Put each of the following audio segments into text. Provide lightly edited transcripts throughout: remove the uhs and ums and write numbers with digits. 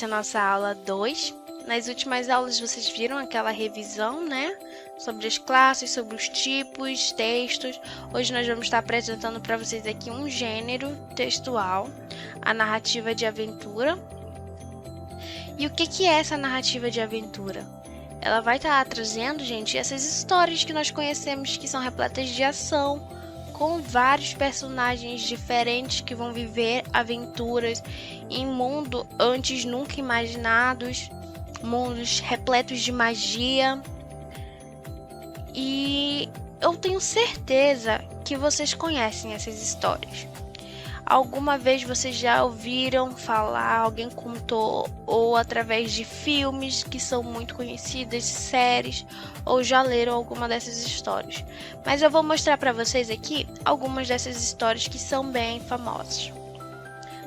A nossa aula 2. Nas últimas aulas vocês viram aquela revisão, né? Sobre as classes, sobre os tipos, textos. Hoje nós vamos estar apresentando para vocês aqui um gênero textual, a narrativa de aventura. E o que é essa narrativa de aventura? Ela vai estar trazendo, gente, essas histórias que nós conhecemos que são repletas de ação, com vários personagens diferentes que vão viver aventuras em mundo antes nunca imaginados, mundos repletos de magia. E eu tenho certeza que vocês conhecem essas histórias. Alguma vez vocês já ouviram falar, alguém contou, ou através de filmes que são muito conhecidas, séries, ou já leram alguma dessas histórias. Mas eu vou mostrar para vocês aqui algumas dessas histórias que são bem famosas.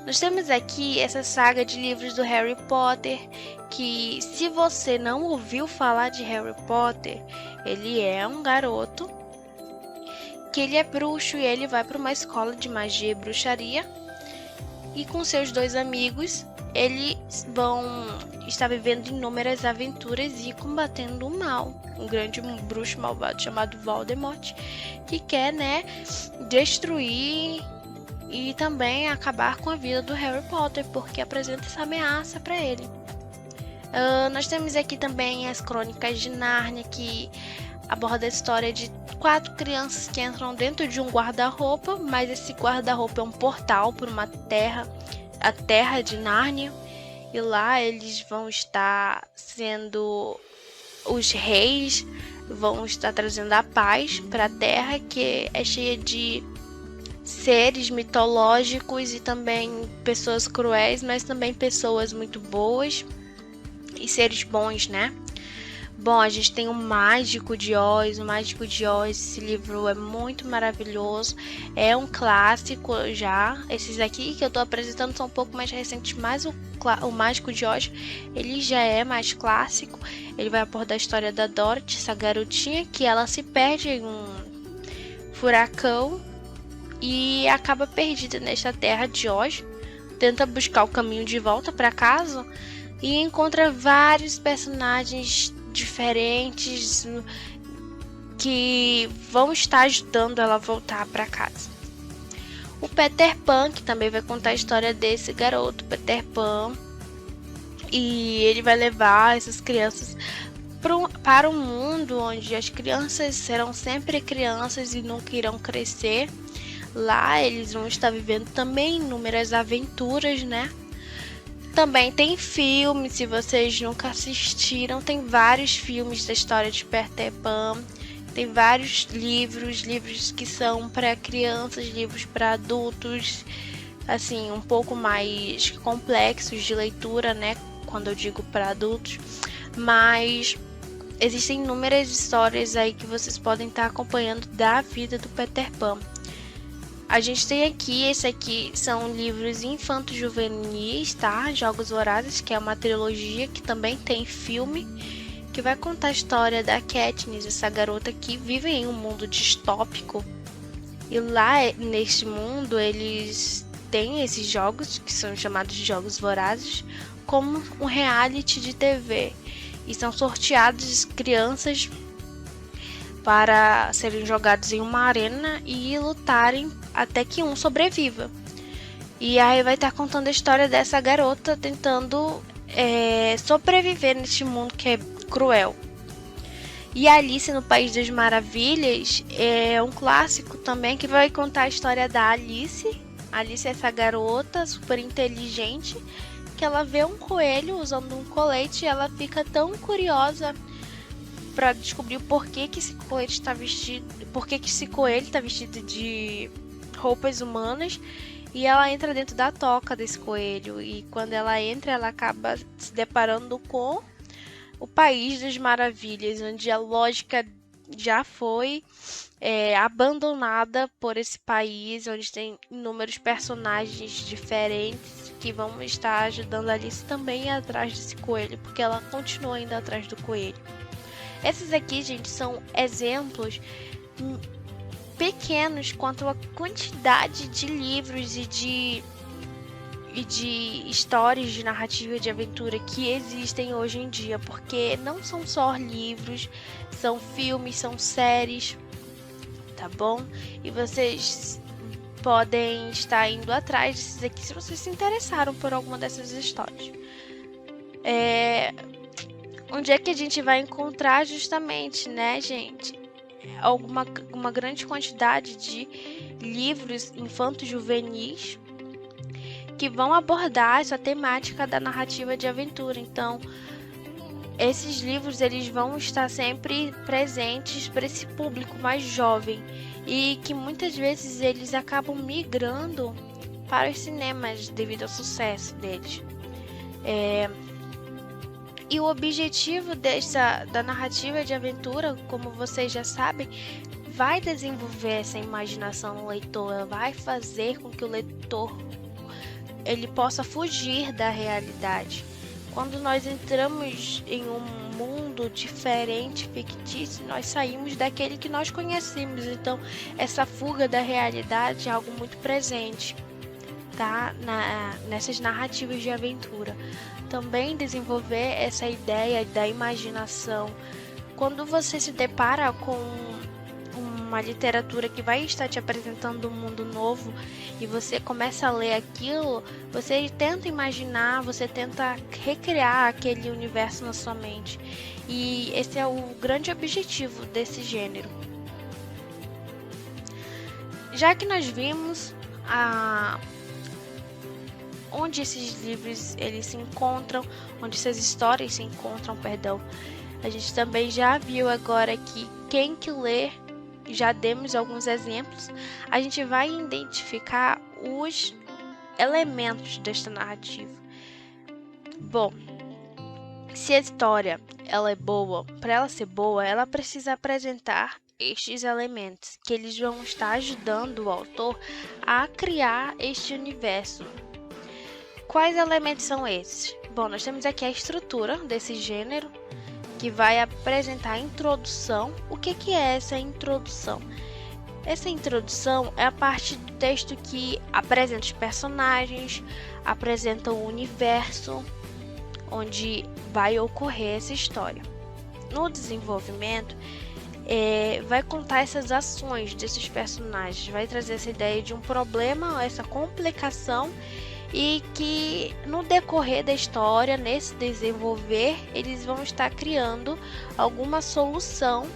Nós temos aqui essa saga de livros do Harry Potter, que se você não ouviu falar de Harry Potter, ele é um garoto que ele é bruxo e ele vai para uma escola de magia e bruxaria, e com seus dois amigos eles vão estar vivendo inúmeras aventuras e combatendo o mal, um grande bruxo malvado chamado Voldemort, que quer, destruir e também acabar com a vida do Harry Potter, porque apresenta essa ameaça para ele. Nós temos aqui também as Crônicas de Nárnia, que aborda a história de 4 crianças que entram dentro de um guarda-roupa, mas esse guarda-roupa é um portal para uma terra, a Terra de Nárnia, e lá eles vão estar sendo os reis, vão estar trazendo a paz para a Terra, que é cheia de seres mitológicos e também pessoas cruéis, mas também pessoas muito boas e seres bons, né? Bom, a gente tem o Mágico de Oz. O Mágico de Oz, esse livro é muito maravilhoso, é um clássico já. Esses aqui que eu tô apresentando são um pouco mais recentes, mas o Mágico de Oz, ele já é mais clássico. Ele vai abordar a história da Dorothy, essa garotinha que ela se perde em um furacão e acaba perdida nesta terra de Oz, tenta buscar o caminho de volta para casa e encontra vários personagens diferentes que vão estar ajudando ela a voltar para casa. O Peter Pan, que também vai contar a história desse garoto, Peter Pan, e ele vai levar essas crianças para um mundo onde as crianças serão sempre crianças e nunca irão crescer. Lá eles vão estar vivendo também inúmeras aventuras, né? Também tem filme, se vocês nunca assistiram, tem vários filmes da história de Peter Pan, tem vários livros que são para crianças, livros para adultos, assim, um pouco mais complexos de leitura, né, quando eu digo para adultos, mas existem inúmeras histórias aí que vocês podem estar acompanhando da vida do Peter Pan. A gente tem aqui, esse aqui são livros infanto-juvenis, tá? Jogos Vorazes, que é uma trilogia que também tem filme, que vai contar a história da Katniss, essa garota que vive em um mundo distópico. E lá, neste mundo, eles têm esses jogos, que são chamados de Jogos Vorazes, como um reality de TV. E são sorteados crianças para serem jogados em uma arena e lutarem até que um sobreviva. E aí vai estar contando a história dessa garota tentando sobreviver neste mundo que é cruel. E Alice no País das Maravilhas é um clássico também que vai contar a história da Alice. Alice é essa garota super inteligente que ela vê um coelho usando um colete e ela fica tão curiosa para descobrir por que esse coelho está vestido, de roupas humanas, e ela entra dentro da toca desse coelho, e quando ela entra, ela acaba se deparando com o País das Maravilhas, onde a lógica já foi abandonada por esse país, onde tem inúmeros personagens diferentes que vão estar ajudando a Alice também a ir atrás desse coelho, porque ela continua indo atrás do coelho. Esses aqui, gente, são exemplos pequenos quanto à quantidade de livros e de e de histórias de narrativa de aventura que existem hoje em dia, porque não são só livros, são filmes, são séries, tá bom? E vocês podem estar indo atrás desses aqui se vocês se interessaram por alguma dessas histórias. Onde é que a gente vai encontrar justamente, né, gente? Uma grande quantidade de livros infanto-juvenis que vão abordar essa temática da narrativa de aventura. Então, esses livros eles vão estar sempre presentes para esse público mais jovem e que muitas vezes eles acabam migrando para os cinemas devido ao sucesso deles. E o objetivo da narrativa de aventura, como vocês já sabem, vai desenvolver essa imaginação no leitor, vai fazer com que o leitor ele possa fugir da realidade. Quando nós entramos em um mundo diferente, fictício, nós saímos daquele que nós conhecemos. Então, essa fuga da realidade é algo muito presente, tá? Nessas narrativas de aventura. Também desenvolver essa ideia da imaginação. Quando você se depara com uma literatura que vai estar te apresentando um mundo novo e você começa a ler aquilo, você tenta imaginar, você tenta recriar aquele universo na sua mente. E esse é o grande objetivo desse gênero. Já que nós vimos onde esses livros eles se encontram, onde essas histórias se encontram, a gente também já viu agora que quem que lê, já demos alguns exemplos, a gente vai identificar os elementos desta narrativa. Bom, se a história ela é boa, para ela ser boa, ela precisa apresentar estes elementos, que eles vão estar ajudando o autor a criar este universo. Quais elementos são esses? Bom, nós temos aqui a estrutura desse gênero, que vai apresentar a introdução. O que é essa introdução? Essa introdução é a parte do texto que apresenta os personagens, apresenta o universo onde vai ocorrer essa história. No desenvolvimento, vai contar essas ações desses personagens, vai trazer essa ideia de um problema, essa complicação, e que no decorrer da história, nesse desenvolver, eles vão estar criando alguma solução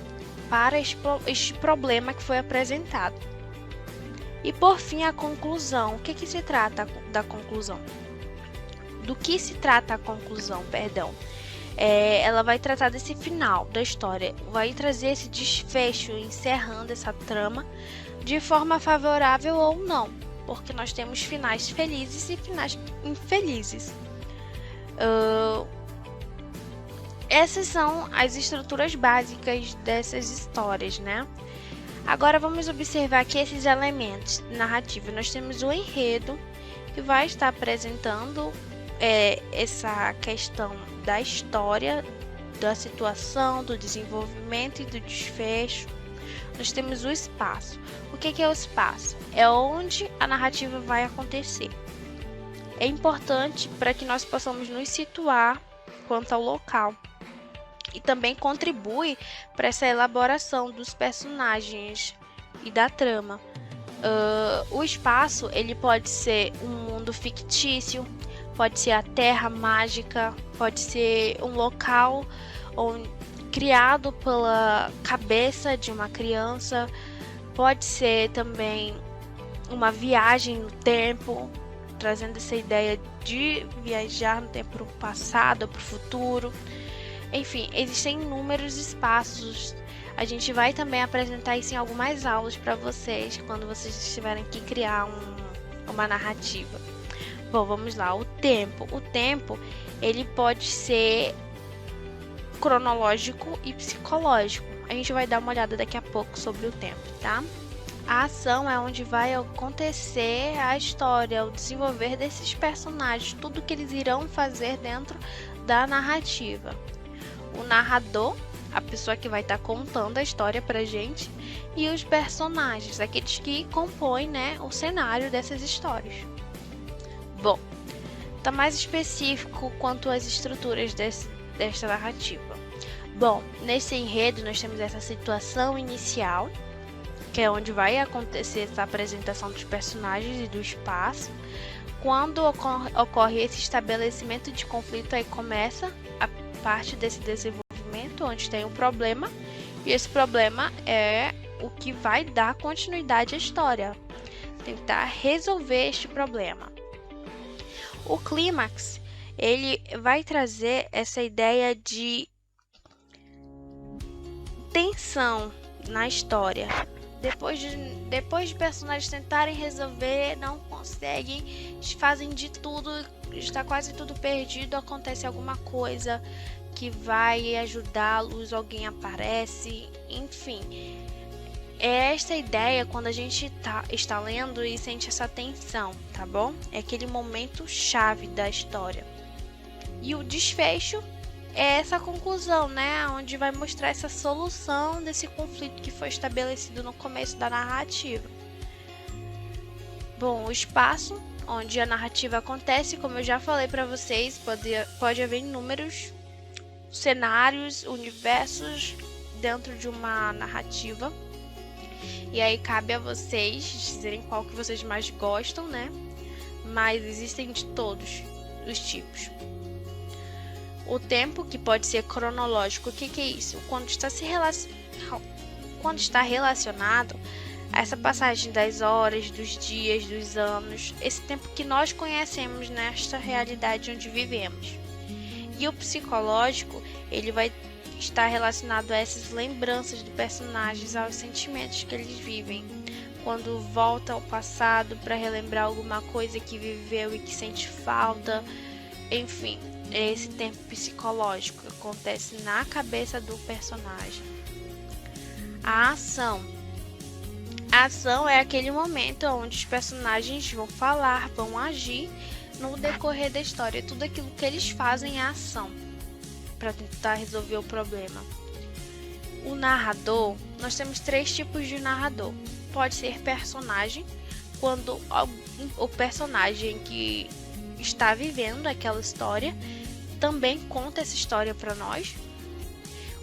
para este problema que foi apresentado. E por fim, a conclusão. O que se trata da conclusão? Do que se trata a conclusão, ela vai tratar desse final da história, vai trazer esse desfecho, encerrando essa trama de forma favorável ou não, porque nós temos finais felizes e finais infelizes. Essas são as estruturas básicas dessas histórias, né? Agora vamos observar aqui esses elementos narrativos. Nós temos o enredo, que vai estar apresentando essa questão da história, da situação, do desenvolvimento e do desfecho. Nós temos o espaço. O que é o espaço? É onde a narrativa vai acontecer. É importante para que nós possamos nos situar quanto ao local. E também contribui para essa elaboração dos personagens e da trama. O espaço ele pode ser um mundo fictício, pode ser a terra mágica, pode ser um local criado pela cabeça de uma criança, pode ser também uma viagem no tempo, trazendo essa ideia de viajar no tempo para o passado ou para o futuro. Enfim, existem inúmeros espaços. A gente vai também apresentar isso em algumas aulas para vocês, quando vocês estiverem que criar uma narrativa. Bom, vamos lá. O tempo. O tempo, ele pode ser cronológico e psicológico. A gente vai dar uma olhada daqui a pouco sobre o tempo, tá? A ação é onde vai acontecer a história, o desenvolver desses personagens, tudo que eles irão fazer dentro da narrativa. O narrador, a pessoa que vai estar contando a história pra gente, e os personagens, aqueles que compõem, né, o cenário dessas histórias. Bom, tá mais específico quanto às estruturas desta narrativa. Bom, nesse enredo nós temos essa situação inicial, que é onde vai acontecer essa apresentação dos personagens e do espaço. Quando ocorre esse estabelecimento de conflito, aí começa a parte desse desenvolvimento, onde tem um problema, e esse problema é o que vai dar continuidade à história, tentar resolver este problema. O clímax, ele vai trazer essa ideia de tensão na história. Depois de personagens tentarem resolver, não conseguem, fazem de tudo, está quase tudo perdido, acontece alguma coisa que vai ajudá-los, alguém aparece, enfim. É esta ideia quando a gente está lendo e sente essa tensão, tá bom? É aquele momento chave da história. E o desfecho é essa conclusão, né? Onde vai mostrar essa solução desse conflito que foi estabelecido no começo da narrativa. Bom, o espaço onde a narrativa acontece, como eu já falei para vocês, pode haver inúmeros cenários, universos dentro de uma narrativa. E aí cabe a vocês dizerem qual que vocês mais gostam, né? Mas existem de todos os tipos. O tempo, que pode ser cronológico, o que é isso? Quando está relacionado a essa passagem das horas, dos dias, dos anos, esse tempo que nós conhecemos nesta realidade onde vivemos. E o psicológico, ele vai estar relacionado a essas lembranças do personagem, aos sentimentos que eles vivem. Quando volta ao passado para relembrar alguma coisa que viveu e que sente falta, enfim. Esse tempo psicológico que acontece na cabeça do personagem. A ação. A ação é aquele momento onde os personagens vão falar, vão agir no decorrer da história. Tudo aquilo que eles fazem é ação para tentar resolver o problema. O narrador, nós temos 3 tipos de narrador. Pode ser personagem, quando o personagem que está vivendo aquela história também conta essa história para nós.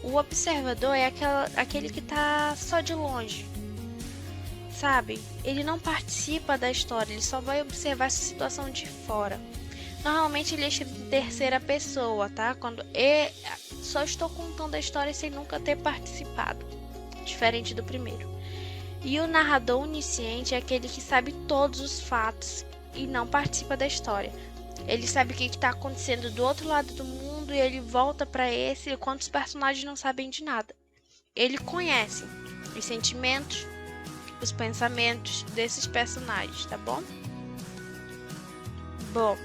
O observador é aquele que está só de longe, sabe? Ele não participa da história, ele só vai observar essa situação de fora. Normalmente ele é em terceira pessoa, tá? Quando só estou contando a história sem nunca ter participado, diferente do primeiro. E o narrador onisciente é aquele que sabe todos os fatos e não participa da história. Ele sabe o que está acontecendo do outro lado do mundo e ele volta para esse, enquanto os personagens não sabem de nada. Ele conhece os sentimentos, os pensamentos desses personagens, tá bom? Bom,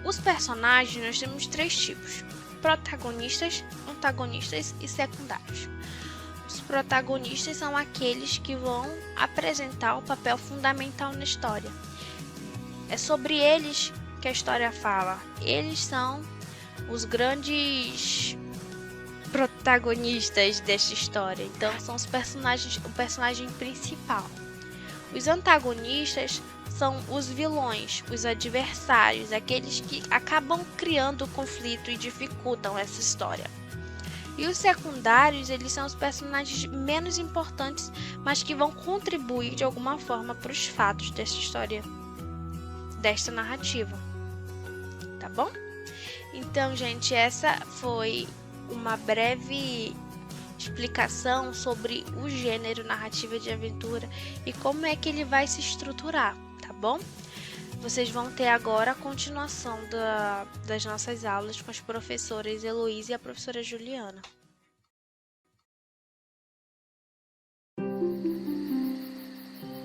os personagens nós temos 3 tipos: protagonistas, antagonistas e secundários. Os protagonistas são aqueles que vão apresentar o papel fundamental na história. É sobre eles que a história fala. Eles são os grandes protagonistas desta história. Então são os personagens, o personagem principal. Os antagonistas são os vilões, os adversários, aqueles que acabam criando o conflito e dificultam essa história. E os secundários, eles são os personagens menos importantes, mas que vão contribuir de alguma forma para os fatos desta história, desta narrativa. Tá bom? Então, gente, essa foi uma breve explicação sobre o gênero narrativa de aventura e como é que ele vai se estruturar, tá bom? Vocês vão ter agora a continuação das nossas aulas com as professoras Heloísa e a professora Juliana.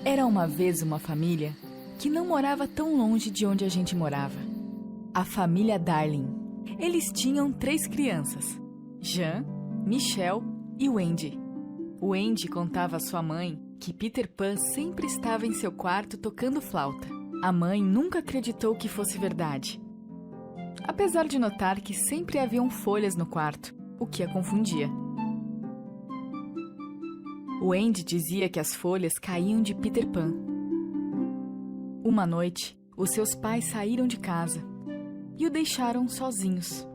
Era uma vez uma família que não morava tão longe de onde a gente morava. A família Darling. Eles tinham 3 crianças: Jean, Michel e Wendy. Wendy contava à sua mãe que Peter Pan sempre estava em seu quarto tocando flauta. A mãe nunca acreditou que fosse verdade, apesar de notar que sempre haviam folhas no quarto, o que a confundia. Wendy dizia que as folhas caíam de Peter Pan. Uma noite, os seus pais saíram de casa e o deixaram sozinhos.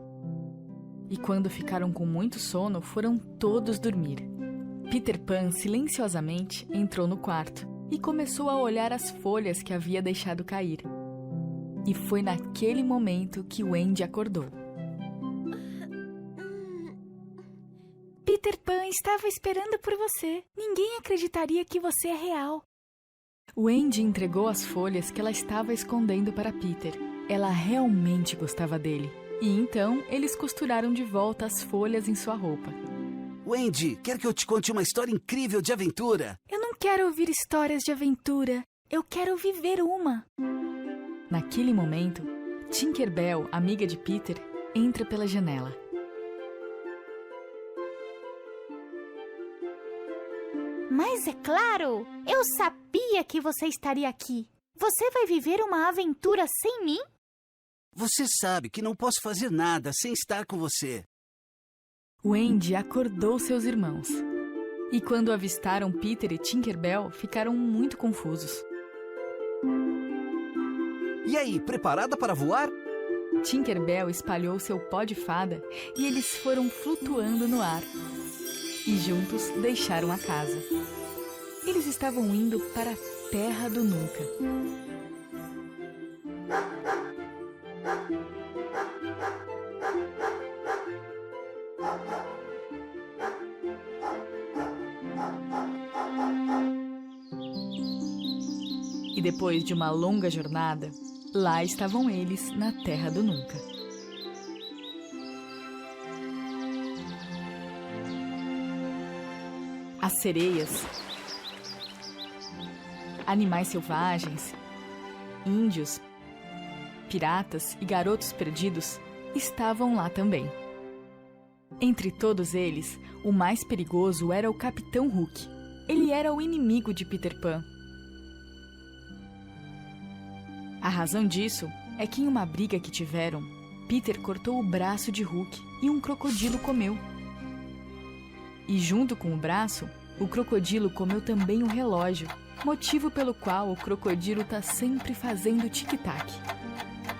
E quando ficaram com muito sono, foram todos dormir. Peter Pan silenciosamente entrou no quarto e começou a olhar as folhas que havia deixado cair. E foi naquele momento que o Andy acordou. Peter Pan estava esperando por você. Ninguém acreditaria que você é real. O Andy entregou as folhas que ela estava escondendo para Peter. Ela realmente gostava dele. E então eles costuraram de volta as folhas em sua roupa. Wendy, quer que eu te conte uma história incrível de aventura? Eu não quero ouvir histórias de aventura. Eu quero viver uma. Naquele momento, Tinkerbell, amiga de Peter, entra pela janela. Mas é claro! Eu sabia que você estaria aqui. Você vai viver uma aventura sem mim? Você sabe que não posso fazer nada sem estar com você. O Andy acordou seus irmãos. E quando avistaram Peter e Tinkerbell, ficaram muito confusos. E aí, preparada para voar? Tinkerbell espalhou seu pó de fada e eles foram flutuando no ar. E juntos deixaram a casa. Eles estavam indo para a Terra do Nunca. E depois de uma longa jornada, lá estavam eles na Terra do Nunca. As sereias, animais selvagens, índios, piratas e garotos perdidos estavam lá também. Entre todos eles, o mais perigoso era o Capitão Hook. Ele era o inimigo de Peter Pan. A razão disso é que em uma briga que tiveram, Peter cortou o braço de Hook e um crocodilo comeu. E junto com o braço, o crocodilo comeu também o relógio, motivo pelo qual o crocodilo está sempre fazendo tic-tac.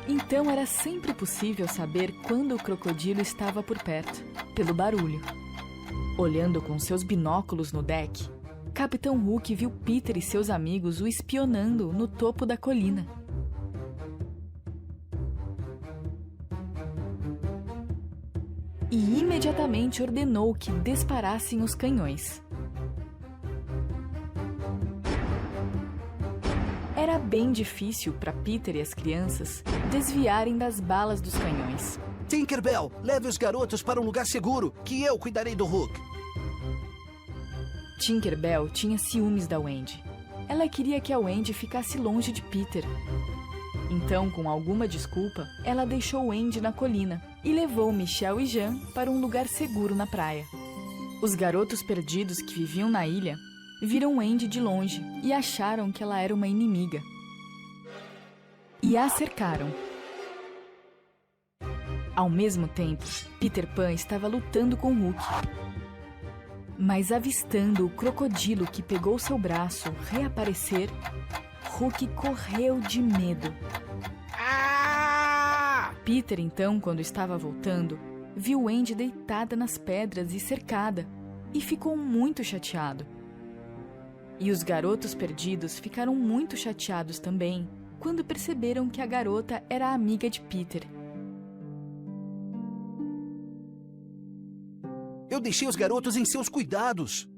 Então era sempre possível saber quando o crocodilo estava por perto, pelo barulho. Olhando com seus binóculos no deck, Capitão Hook viu Peter e seus amigos o espionando no topo da colina. E imediatamente ordenou que disparassem os canhões. Era bem difícil para Peter e as crianças desviarem das balas dos canhões. Tinkerbell, leve os garotos para um lugar seguro, que eu cuidarei do Hook. Tinkerbell tinha ciúmes da Wendy. Ela queria que a Wendy ficasse longe de Peter. Então, com alguma desculpa, ela deixou Wendy na colina e levou Michelle e Jean para um lugar seguro na praia. Os garotos perdidos que viviam na ilha viram Wendy de longe e acharam que ela era uma inimiga. E a cercaram. Ao mesmo tempo, Peter Pan estava lutando com Hook. Mas avistando o crocodilo que pegou seu braço reaparecer, Hook correu de medo. Peter, então, quando estava voltando, viu Wendy deitada nas pedras e cercada, e ficou muito chateado. E os garotos perdidos ficaram muito chateados também, quando perceberam que a garota era amiga de Peter. Eu deixei os garotos em seus cuidados.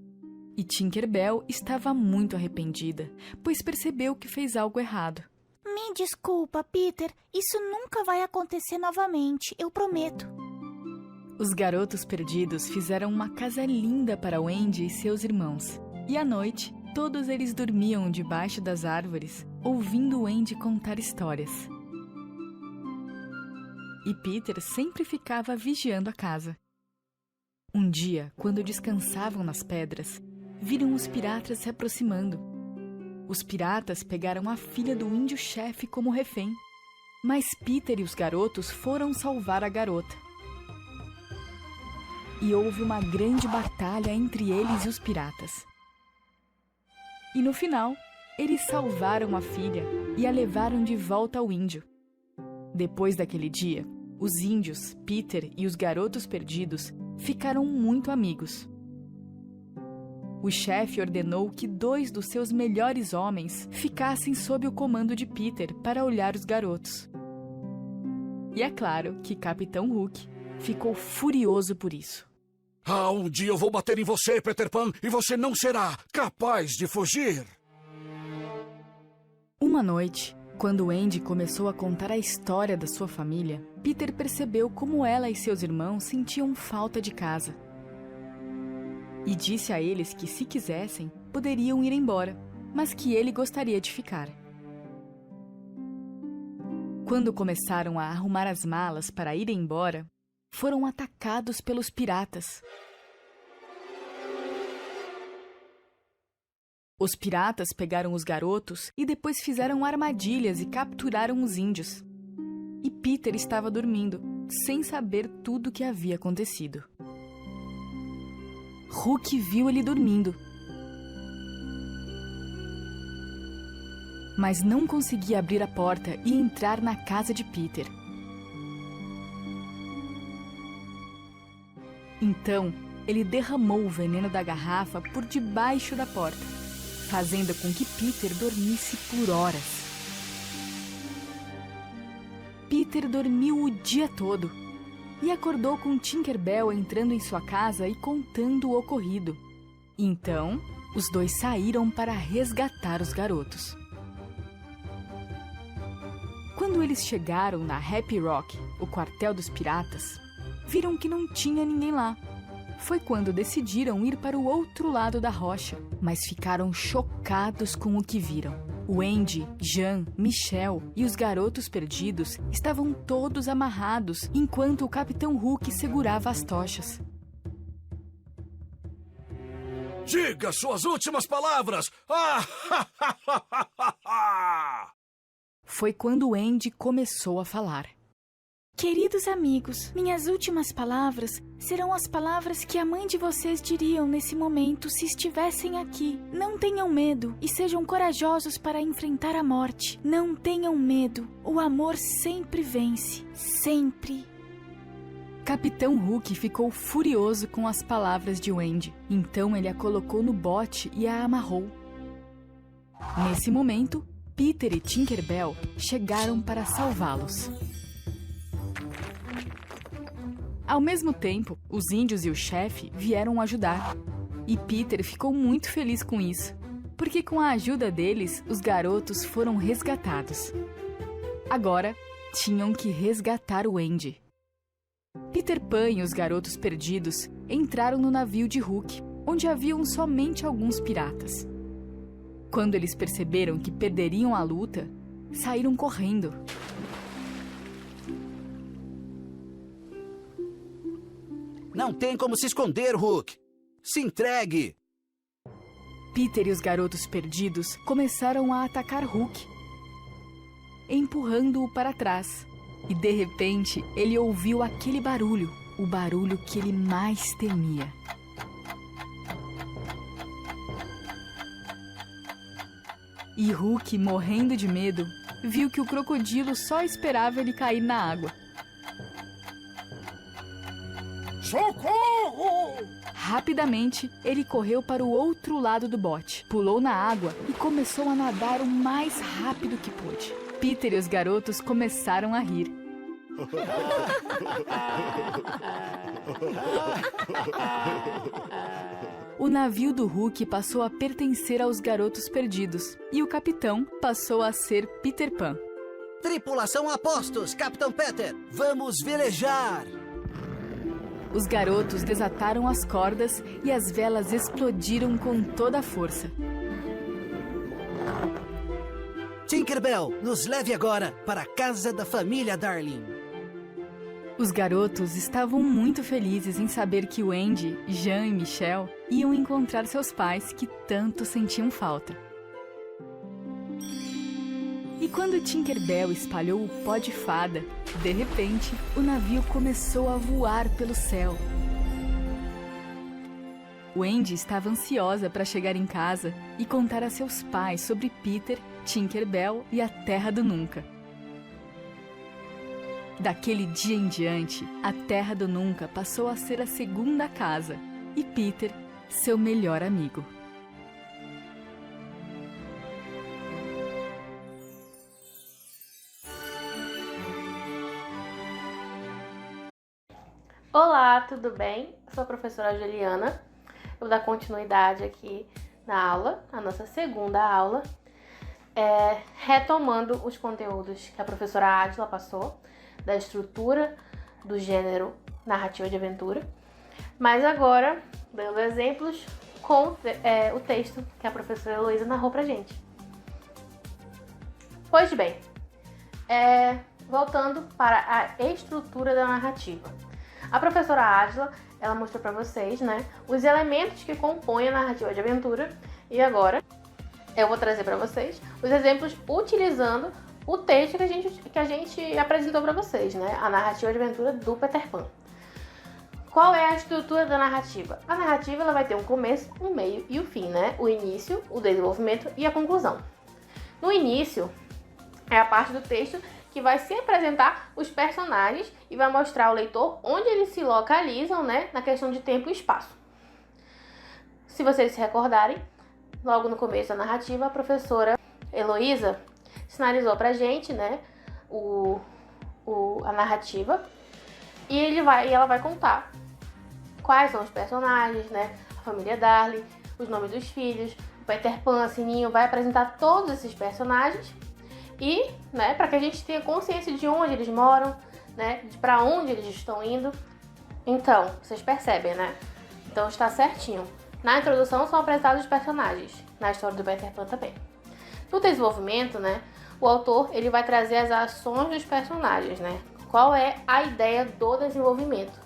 E Tinkerbell estava muito arrependida, pois percebeu que fez algo errado. Me desculpa, Peter. Isso nunca vai acontecer novamente, eu prometo. Os garotos perdidos fizeram uma casa linda para Wendy e seus irmãos. E à noite, todos eles dormiam debaixo das árvores, ouvindo Wendy contar histórias. E Peter sempre ficava vigiando a casa. Um dia, quando descansavam nas pedras, viram os piratas se aproximando. Os piratas pegaram a filha do índio-chefe como refém, mas Peter e os garotos foram salvar a garota. E houve uma grande batalha entre eles e os piratas. E no final, eles salvaram a filha e a levaram de volta ao índio. Depois daquele dia, os índios, Peter e os garotos perdidos ficaram muito amigos. O chefe ordenou que 2 dos seus melhores homens ficassem sob o comando de Peter para olhar os garotos. E é claro que Capitão Hook ficou furioso por isso. Um dia eu vou bater em você, Peter Pan, e você não será capaz de fugir. Uma noite, quando Andy começou a contar a história da sua família, Peter percebeu como ela e seus irmãos sentiam falta de casa. E disse a eles que, se quisessem, poderiam ir embora, mas que ele gostaria de ficar. Quando começaram a arrumar as malas para ir embora, foram atacados pelos piratas. Os piratas pegaram os garotos e depois fizeram armadilhas e capturaram os índios. E Peter estava dormindo, sem saber tudo o que havia acontecido. Hook viu ele dormindo, mas não conseguia abrir a porta e entrar na casa de Peter. Então, ele derramou o veneno da garrafa por debaixo da porta, fazendo com que Peter dormisse por horas. Peter dormiu o dia todo e acordou com Tinker Bell entrando em sua casa e contando o ocorrido. Então, os 2 saíram para resgatar os garotos. Quando eles chegaram na Happy Rock, o quartel dos piratas, viram que não tinha ninguém lá. Foi quando decidiram ir para o outro lado da rocha, mas ficaram chocados com o que viram. O Andy, Jean, Michel e os garotos perdidos estavam todos amarrados enquanto o Capitão Hook segurava as tochas. Diga suas últimas palavras! Foi quando o Andy começou a falar. Queridos amigos, minhas últimas palavras serão as palavras que a mãe de vocês diriam nesse momento se estivessem aqui. Não tenham medo e sejam corajosos para enfrentar a morte. Não tenham medo, o amor sempre vence. Sempre. Capitão Hook ficou furioso com as palavras de Andy. Então ele a colocou no bote e a amarrou. Nesse momento, Peter e Tinker Bell chegaram para salvá-los. Ao mesmo tempo, os índios e o chefe vieram ajudar. E Peter ficou muito feliz com isso, porque com a ajuda deles, os garotos foram resgatados. Agora, tinham que resgatar o Andy. Peter Pan e os garotos perdidos entraram no navio de Hook, onde haviam somente alguns piratas. Quando eles perceberam que perderiam a luta, saíram correndo. Não tem como se esconder, Hook. Se entregue. Peter e os garotos perdidos começaram a atacar Hook, empurrando-o para trás. E de repente, ele ouviu aquele barulho, o barulho que ele mais temia. E Hook, morrendo de medo, viu que o crocodilo só esperava ele cair na água. Socorro! Rapidamente, ele correu para o outro lado do bote, pulou na água e começou a nadar o mais rápido que pôde. Peter e os garotos começaram a rir. O navio do Hook passou a pertencer aos garotos perdidos e o capitão passou a ser Peter Pan. Tripulação a postos, Capitão Peter! Vamos velejar! Os garotos desataram as cordas e as velas explodiram com toda a força. Tinker Bell, nos leve agora para a casa da família Darling. Os garotos estavam muito felizes em saber que o Andy, Jean e Michel iam encontrar seus pais que tanto sentiam falta. E quando Tinker Bell espalhou o pó de fada, de repente, o navio começou a voar pelo céu. Wendy estava ansiosa para chegar em casa e contar a seus pais sobre Peter, Tinker Bell e a Terra do Nunca. Daquele dia em diante, a Terra do Nunca passou a ser a segunda casa e Peter, seu melhor amigo. Olá, tudo bem? Eu sou a professora Juliana. Eu vou dar continuidade aqui na aula, a nossa segunda aula, retomando os conteúdos que a professora Ádila passou, da estrutura do gênero narrativa de aventura, mas agora dando exemplos com o texto que a professora Heloísa narrou pra gente. Pois bem, voltando para a estrutura da narrativa. A professora Ádila, ela mostrou para vocês, né, os elementos que compõem a narrativa de aventura, e agora eu vou trazer para vocês os exemplos utilizando o texto que a gente apresentou para vocês, né, a narrativa de aventura do Peter Pan. Qual é a estrutura da narrativa? A narrativa ela vai ter um começo, um meio e o fim, né, o início, o desenvolvimento e a conclusão. No início é a parte do texto que vai se apresentar os personagens e vai mostrar ao leitor onde eles se localizam, né, na questão de tempo e espaço. Se vocês se recordarem, logo no começo da narrativa, a professora Heloísa sinalizou pra gente, né, a narrativa, e ela vai contar quais são os personagens, né, a família Darling, os nomes dos filhos, o Peter Pan, a Sininho, vai apresentar todos esses personagens. E, né, para que a gente tenha consciência de onde eles moram, né, de para onde eles estão indo. Então, vocês percebem, né? Então está certinho. Na introdução são apresentados os personagens, na história do Peter Pan também. No desenvolvimento, né, o autor ele vai trazer as ações dos personagens, né? Qual é a ideia do desenvolvimento?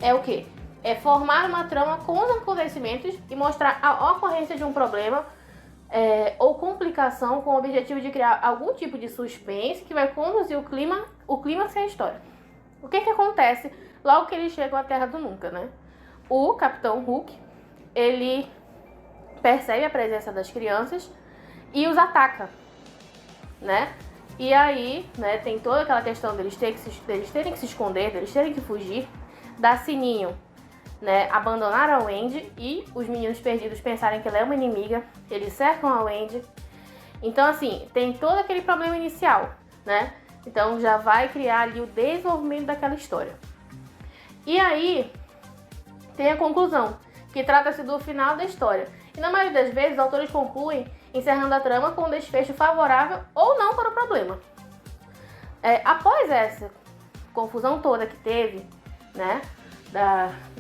É o quê? É formar uma trama com os acontecimentos e mostrar a ocorrência de um problema ou complicação com o objetivo de criar algum tipo de suspense que vai conduzir o clímax e a história. O que acontece logo que eles chegam à Terra do Nunca, né? O Capitão Hook, ele percebe a presença das crianças e os ataca, né? E aí, né, tem toda aquela questão deles terem que se esconder, deles terem que fugir, da Sininho, né, abandonar a Wendy e os meninos perdidos pensarem que ela é uma inimiga, eles cercam a Wendy. Então, assim, tem todo aquele problema inicial, né? Então, já vai criar ali o desenvolvimento daquela história. E aí, tem a conclusão, que trata-se do final da história. E na maioria das vezes, os autores concluem encerrando a trama com um desfecho favorável ou não para o problema. Após essa confusão toda que teve, né,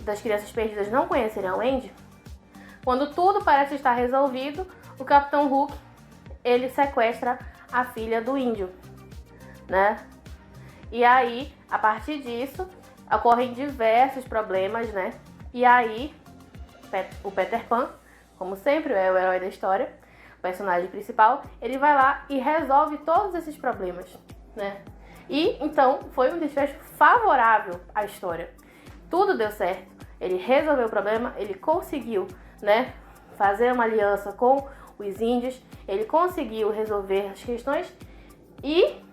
das crianças perdidas não conhecerem a Wendy, quando tudo parece estar resolvido, o Capitão Hook, ele sequestra a filha do índio, né? E aí, a partir disso, ocorrem diversos problemas, né? E aí, o Peter Pan, como sempre, é o herói da história, o personagem principal, ele vai lá e resolve todos esses problemas, né? E, então, foi um desfecho favorável à história. Tudo deu certo, ele resolveu o problema, ele conseguiu, né, fazer uma aliança com os índios, ele conseguiu resolver as questões e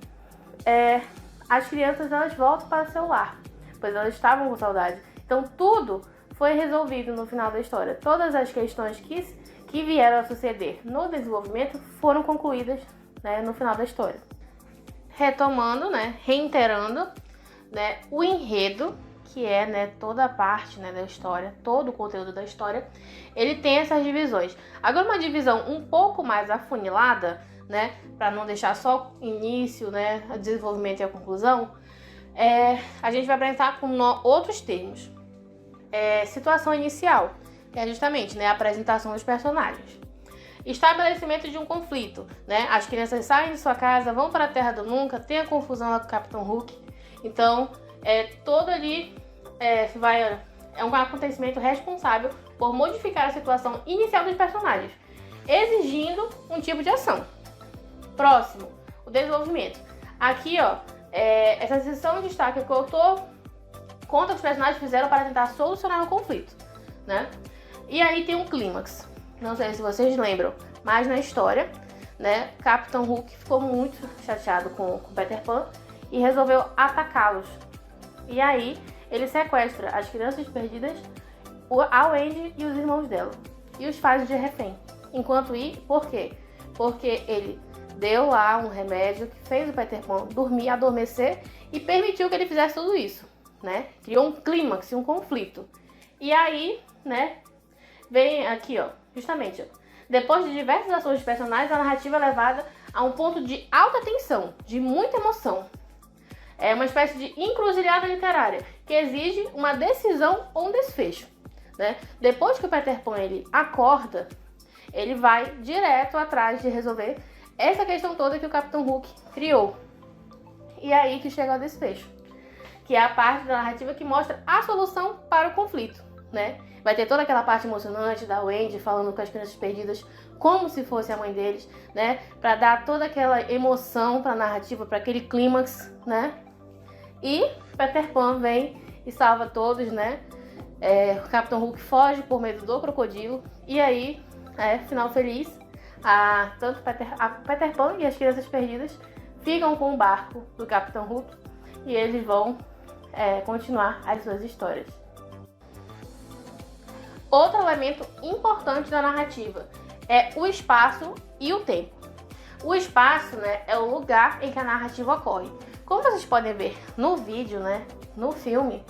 as crianças elas voltam para o seu lar, pois elas estavam com saudade. Então tudo foi resolvido no final da história. Todas as questões que vieram a suceder no desenvolvimento foram concluídas, né, no final da história. Retomando, né, reiterando, né, o enredo, que é, né, toda a parte, né, da história, todo o conteúdo da história, ele tem essas divisões. Agora, uma divisão um pouco mais afunilada, né, para não deixar só o início, né, o desenvolvimento e a conclusão, a gente vai apresentar com outros termos. Situação inicial, que é justamente, né, a apresentação dos personagens. Estabelecimento de um conflito, né, as crianças saem de sua casa, vão para a Terra do Nunca, tem a confusão lá com o Capitão Hook, então todo ali é um acontecimento responsável por modificar a situação inicial dos personagens, exigindo um tipo de ação. Próximo, o desenvolvimento. Aqui, ó, essa seção de destaque que eu tô conta que os personagens fizeram para tentar solucionar o conflito, né? E aí tem um clímax. Não sei se vocês lembram, mas na história, né, Capitão Hook ficou muito chateado com Peter Pan e resolveu atacá-los. E aí ele sequestra as crianças perdidas, a Wendy e os irmãos dela, e os faz de refém. Enquanto por quê? Porque ele deu lá um remédio que fez o Peter Pan dormir, adormecer e permitiu que ele fizesse tudo isso, né? Criou um clímax, um conflito. E aí, né, vem aqui, ó, justamente, ó, depois de diversas ações de personagens, a narrativa é levada a um ponto de alta tensão, de muita emoção. É uma espécie de encruzilhada literária que exige uma decisão ou um desfecho, né? Depois que o Peter Pan ele acorda, ele vai direto atrás de resolver essa questão toda que o Capitão Hook criou. E aí que chega ao desfecho, que é a parte da narrativa que mostra a solução para o conflito, né? Vai ter toda aquela parte emocionante da Wendy falando com as crianças perdidas como se fosse a mãe deles, né? Para dar toda aquela emoção para a narrativa, para aquele clímax, né? E Peter Pan vem e salva todos, né? O Capitão Hook foge por medo do crocodilo. E aí, final feliz. Tanto Peter Pan e as crianças perdidas ficam com o barco do Capitão Hook e eles vão continuar as suas histórias. Outro elemento importante da narrativa é o espaço e o tempo. O espaço, né, é o lugar em que a narrativa ocorre. Como vocês podem ver no vídeo, né, no filme,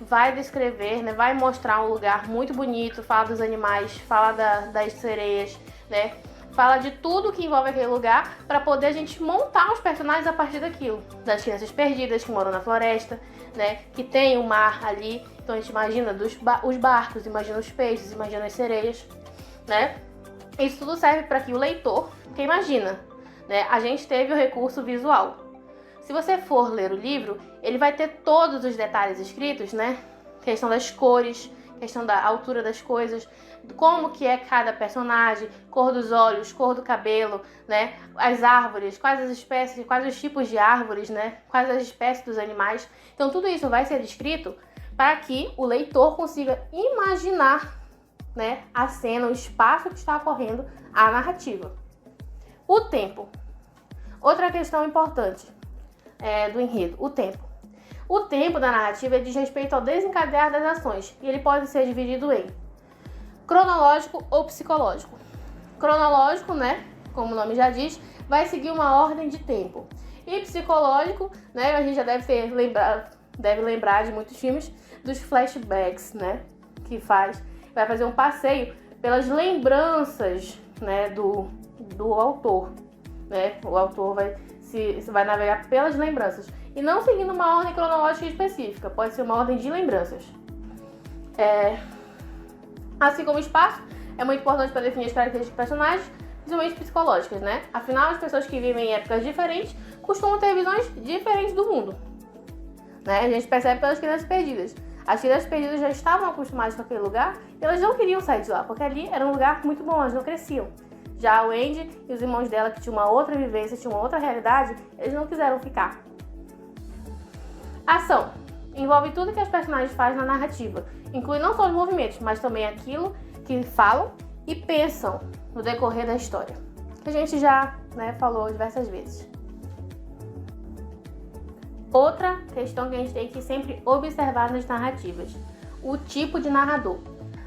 vai descrever, né, vai mostrar um lugar muito bonito, fala dos animais, fala das sereias, né, fala de tudo que envolve aquele lugar para poder a gente montar os personagens a partir daquilo. Das crianças perdidas que moram na floresta, né, que tem o mar ali, então a gente imagina os barcos, imagina os peixes, imagina as sereias, né. Isso tudo serve para que o leitor, que imagina, né, a gente teve o recurso visual. Se você for ler o livro, ele vai ter todos os detalhes escritos, né? Questão das cores, questão da altura das coisas, como que é cada personagem, cor dos olhos, cor do cabelo, né? As árvores, quais as espécies, quais os tipos de árvores, né? Quais as espécies dos animais. Então tudo isso vai ser descrito para que o leitor consiga imaginar, né, a cena, o espaço que está ocorrendo, a narrativa. O tempo. Outra questão importante do enredo, o tempo. O tempo da narrativa diz respeito ao desencadear das ações e ele pode ser dividido em cronológico ou psicológico. Cronológico, né, como o nome já diz, vai seguir uma ordem de tempo. E psicológico, né, a gente já deve lembrar de muitos filmes dos flashbacks, né, que vai fazer um passeio pelas lembranças, né, do autor, né? O autor vai navegar pelas lembranças e não seguindo uma ordem cronológica específica, pode ser uma ordem de lembranças. Assim como o espaço é muito importante para definir as características dos personagens, principalmente psicológicas, né? Afinal, as pessoas que vivem em épocas diferentes costumam ter visões diferentes do mundo, né? A gente percebe pelas crianças perdidas. As crianças perdidas já estavam acostumadas com aquele lugar e elas não queriam sair de lá, porque ali era um lugar muito bom, elas não cresciam. Já a Wendy e os irmãos dela, que tinham uma outra vivência, tinham uma outra realidade, eles não quiseram ficar. Ação. Envolve tudo que as personagens fazem na narrativa. Inclui não só os movimentos, mas também aquilo que falam e pensam no decorrer da história. Que a gente já, né, falou diversas vezes. Outra questão que a gente tem que sempre observar nas narrativas. O tipo de narrador.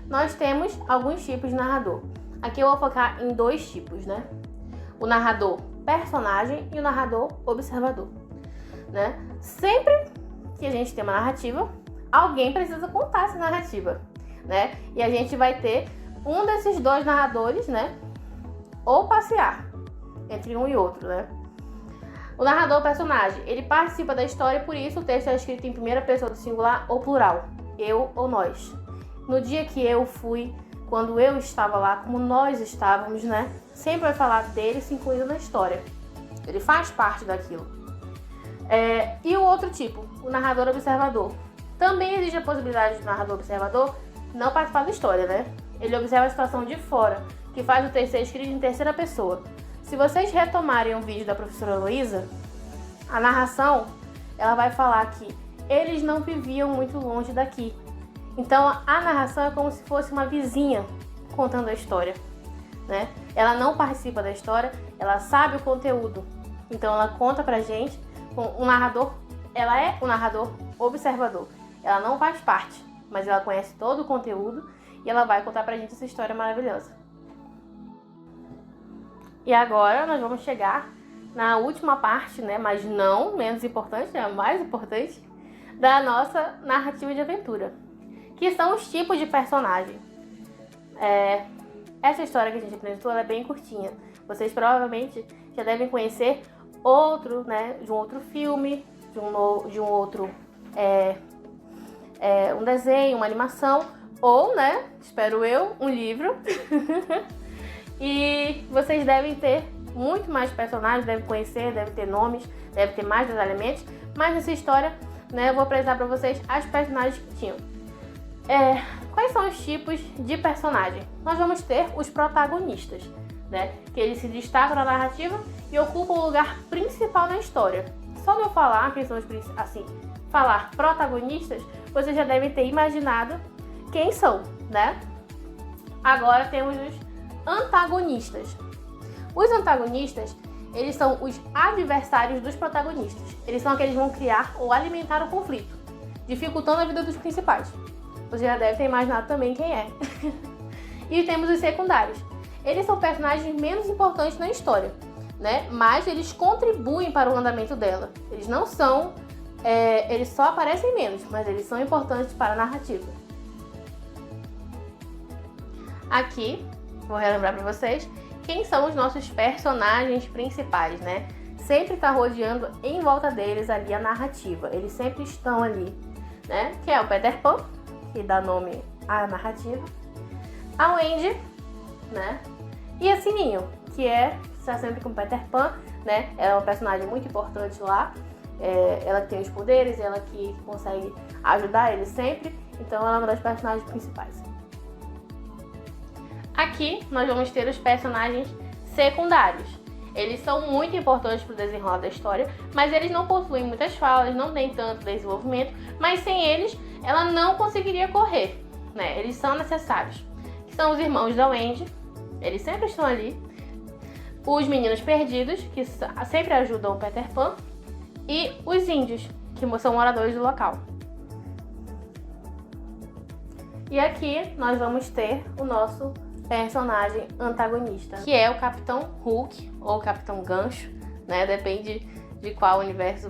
Nós temos alguns tipos de narrador. Aqui eu vou focar em dois tipos, né? O narrador personagem e o narrador observador, né? Sempre que a gente tem uma narrativa, alguém precisa contar essa narrativa, né? E a gente vai ter um desses dois narradores, né? Ou passear entre um e outro, né? O narrador personagem, ele participa da história, por isso o texto é escrito em primeira pessoa do singular ou plural, eu ou nós. No dia que eu fui, quando eu estava lá, como nós estávamos, né? Sempre vai falar dele se incluindo na história. Ele faz parte daquilo. E o outro tipo, o narrador observador. Também existe a possibilidade do narrador observador não participar da história, né? Ele observa a situação de fora, que faz o texto ser escrito em terceira pessoa. Se vocês retomarem o vídeo da professora Heloísa, a narração, ela vai falar que eles não viviam muito longe daqui. Então a narração é como se fosse uma vizinha contando a história, né? Ela não participa da história, ela sabe o conteúdo. Então ela conta pra gente, o narrador, ela é o narrador observador. Ela não faz parte, mas ela conhece todo o conteúdo e ela vai contar pra gente essa história maravilhosa. E agora nós vamos chegar na última parte, né, mas não menos importante, é a mais importante, da nossa narrativa de aventura, que são os tipos de personagem. Essa história que a gente apresentou, ela é bem curtinha. Vocês provavelmente já devem conhecer outro, né, de um outro filme, de um outro um desenho, uma animação, ou, né, espero eu, um livro. E vocês devem ter muito mais personagens, devem conhecer, devem ter nomes, devem ter mais detalhamentos, mas nessa história, né, eu vou apresentar para vocês as personagens que tinham. Quais são os tipos de personagem? Nós vamos ter os protagonistas, né, que eles se destacam na narrativa e ocupam o lugar principal na história. Só de eu falar que são falar protagonistas, vocês já devem ter imaginado quem são, né? Agora temos os antagonistas. Os antagonistas, eles são os adversários dos protagonistas. Eles são aqueles que vão criar ou alimentar o conflito, dificultando a vida dos principais. Você já deve ter imaginado também quem é. E temos os secundários. Eles são personagens menos importantes na história, né? Mas eles contribuem para o andamento dela. Eles não são... eles só aparecem menos, mas eles são importantes para a narrativa. Aqui, vou relembrar para vocês quem são os nossos personagens principais, né? Sempre está rodeando em volta deles ali a narrativa. Eles sempre estão ali, né? Que é o Peter Pan, que dá nome à narrativa. A Wendy, né? E a Sininho, que está sempre com o Peter Pan, né? Ela é uma personagem muito importante lá. Ela que tem os poderes, ela que consegue ajudar ele sempre. Então ela é uma das personagens principais. Aqui nós vamos ter os personagens secundários. Eles são muito importantes para o desenrolar da história, mas eles não possuem muitas falas, não têm tanto desenvolvimento, mas sem eles ela não conseguiria correr, né? Eles são necessários. Que são os irmãos da Wendy, eles sempre estão ali. Os meninos perdidos, que sempre ajudam o Peter Pan. E os índios, que são moradores do local. E aqui nós vamos ter o nosso personagem antagonista, que é o Capitão Hook ou Capitão Gancho, né? Depende de qual universo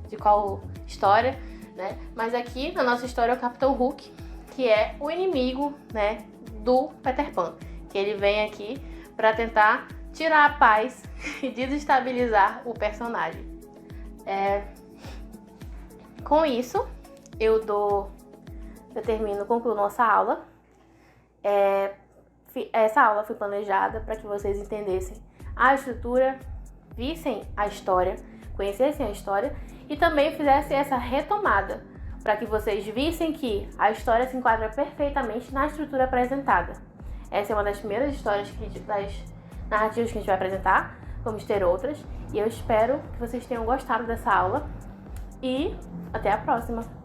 de qual história, né? Mas aqui na nossa história é o Capitão Hook, que é o inimigo, né, do Peter Pan, que ele vem aqui para tentar tirar a paz e desestabilizar o personagem. Com isso, concluo nossa aula. Essa aula foi planejada para que vocês entendessem a estrutura, vissem a história, conhecessem a história e também fizessem essa retomada, para que vocês vissem que a história se enquadra perfeitamente na estrutura apresentada. Essa é uma das primeiras histórias das narrativas que a gente vai apresentar. Vamos ter outras e eu espero que vocês tenham gostado dessa aula e até a próxima!